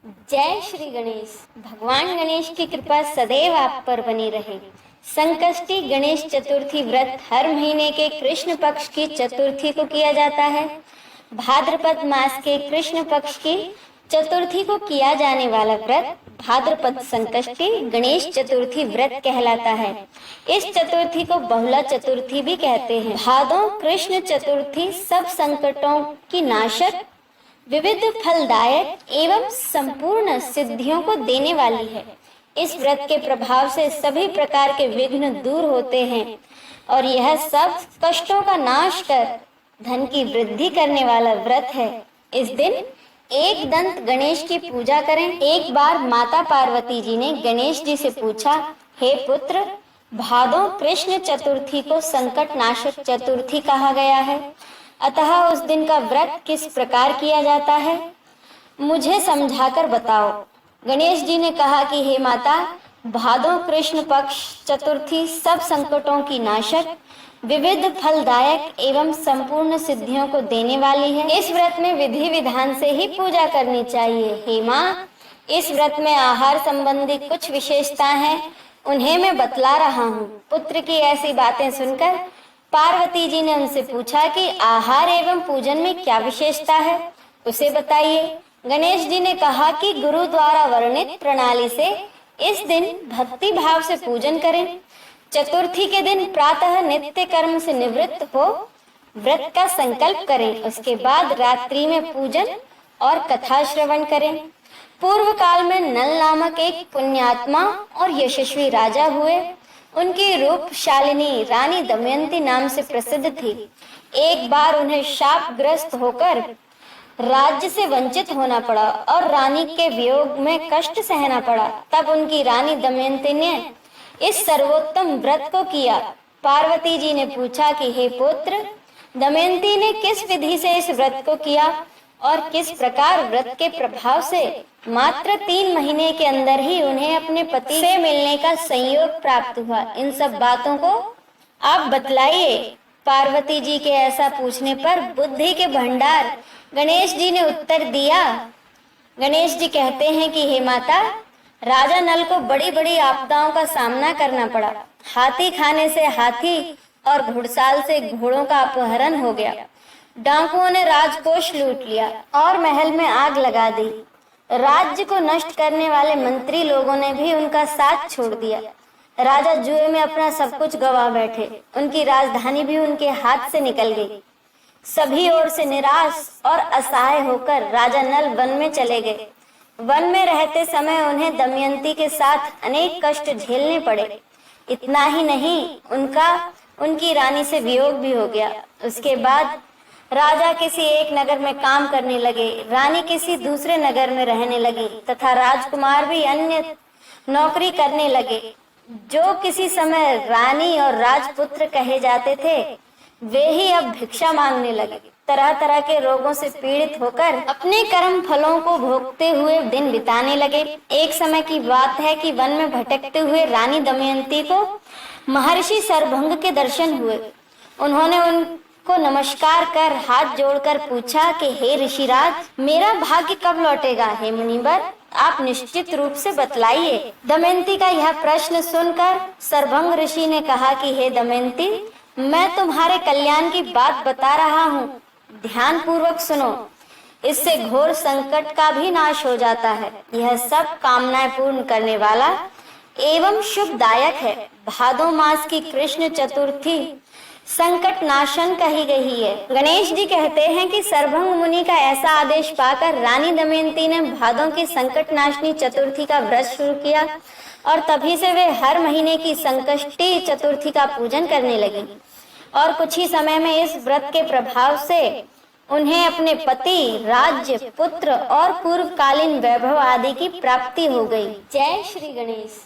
जय श्री गणेश। भगवान गणेश की कृपा सदैव आप पर बनी रहे। संकष्टी गणेश चतुर्थी व्रत हर महीने के कृष्ण पक्ष की चतुर्थी को किया जाता है। भाद्रपद मास के कृष्ण पक्ष की चतुर्थी को किया जाने वाला व्रत भाद्रपद संकष्टी गणेश चतुर्थी व्रत कहलाता है। इस चतुर्थी को बहुला चतुर्थी भी कहते हैं। भादों कृष्ण चतुर्थी सब संकटों की नाशक, विविध फलदायक एवं संपूर्ण सिद्धियों को देने वाली है। इस व्रत के प्रभाव से सभी प्रकार के विघ्न दूर होते हैं और यह सब कष्टों का नाश कर धन की वृद्धि करने वाला व्रत है। इस दिन एक दंत गणेश की पूजा करें। एक बार माता पार्वती जी ने गणेश जी से पूछा, हे पुत्र, भादों कृष्ण चतुर्थी को संकट नाशक चतुर्थी कहा गया है, अतः उस दिन का व्रत किस प्रकार किया जाता है, मुझे समझाकर बताओ। गणेश जी ने कहा कि हे माता, भादों कृष्ण पक्ष चतुर्थी सब संकटों की नाशक, विविध फलदायक एवं संपूर्ण सिद्धियों को देने वाली है। इस व्रत में विधि विधान से ही पूजा करनी चाहिए। हे माँ, इस व्रत में आहार संबंधी कुछ विशेषताएं हैं, उन्हें मैं बतला रहा हूँ। पुत्र की ऐसी बातें सुनकर पार्वती जी ने उनसे पूछा कि आहार एवं पूजन में क्या विशेषता है, उसे बताइए। गणेश जी ने कहा कि गुरु द्वारा वर्णित प्रणाली से इस दिन भक्ति भाव से पूजन करें। चतुर्थी के दिन प्रातः नित्य कर्म से निवृत्त हो व्रत का संकल्प करें। उसके बाद रात्रि में पूजन और कथा श्रवण करें। पूर्व काल में नल नामक एक पुण्यात्मा और यशस्वी राजा हुए। उनकी रूपशालिनी रानी दमयंती नाम से प्रसिद्ध थी। एक बार उन्हें शापग्रस्त होकर राज्य से वंचित होना पड़ा और रानी के वियोग में कष्ट सहना पड़ा। तब उनकी रानी दमयंती ने इस सर्वोत्तम व्रत को किया। पार्वती जी ने पूछा कि हे पुत्र, दमयंती ने किस विधि से इस व्रत को किया और किस प्रकार व्रत के प्रभाव से मात्र 3 महीने के अंदर ही उन्हें अपने पति से मिलने का संयोग प्राप्त हुआ, इन सब बातों को आप बतलाइए। पार्वती जी के ऐसा पूछने पर बुद्धि के भंडार गणेश जी ने उत्तर दिया। गणेश जी कहते हैं कि हे माता, राजा नल को बड़ी बड़ी आपदाओं का सामना करना पड़ा। हाथी खाने से हाथी और घुड़साल से घोड़ों का अपहरण हो गया। डाकुओं ने राजकोष लूट लिया और महल में आग लगा दी। राज्य को नष्ट करने वाले मंत्री लोगों ने भी उनका साथ छोड़ दिया। राजा जुए में अपना सब कुछ गंवा बैठे। उनकी राजधानी भी उनके हाथ से निकल गई। सभी ओर से निराश और असहाय होकर राजा नल वन में चले गए। वन में रहते समय उन्हें दमयंती के साथ अनेक कष्ट झेलने पड़े। इतना ही नहीं, उनकी रानी से वियोग भी हो गया। उसके बाद राजा किसी एक नगर में काम करने लगे, रानी किसी दूसरे नगर में रहने लगी तथा राजकुमार भी अन्य नौकरी करने लगे। जो किसी समय रानी और राजपुत्र कहे जाते थे, वे ही अब भिक्षा मांगने लगे। तरह तरह के रोगों से पीड़ित होकर अपने कर्म फलों को भोगते हुए दिन बिताने लगे। एक समय की बात है कि वन में भटकते हुए रानी दमयंती को महर्षि सरभंग के दर्शन हुए। उन्होंने उनको नमस्कार कर हाथ जोड़कर पूछा कि हे ऋषिराज, मेरा भाग्य कब लौटेगा? हे मुनिवर, आप निश्चित रूप से बतलाइए। दमयंती का यह प्रश्न सुनकर सरभंग ऋषि ने कहा कि हे दमयंती, मैं तुम्हारे कल्याण की बात बता रहा हूँ, ध्यान पूर्वक सुनो। इससे घोर संकट का भी नाश हो जाता है। यह सब कामनाएं पूर्ण करने वाला एवं शुभदायक है। भादों मास की कृष्ण चतुर्थी संकट नाशन कही गई है। गणेश जी कहते हैं कि सरभंग मुनि का ऐसा आदेश पाकर रानी दमयंती ने भादों की संकट नाशनी चतुर्थी का व्रत शुरू किया और तभी से वे हर महीने की संकष्टी चतुर्थी का पूजन करने लगी। और कुछ ही समय में इस व्रत के प्रभाव से उन्हें अपने पति, राज्य, पुत्र और पूर्वकालीन वैभव आदि की प्राप्ति हो गई। जय श्री गणेश।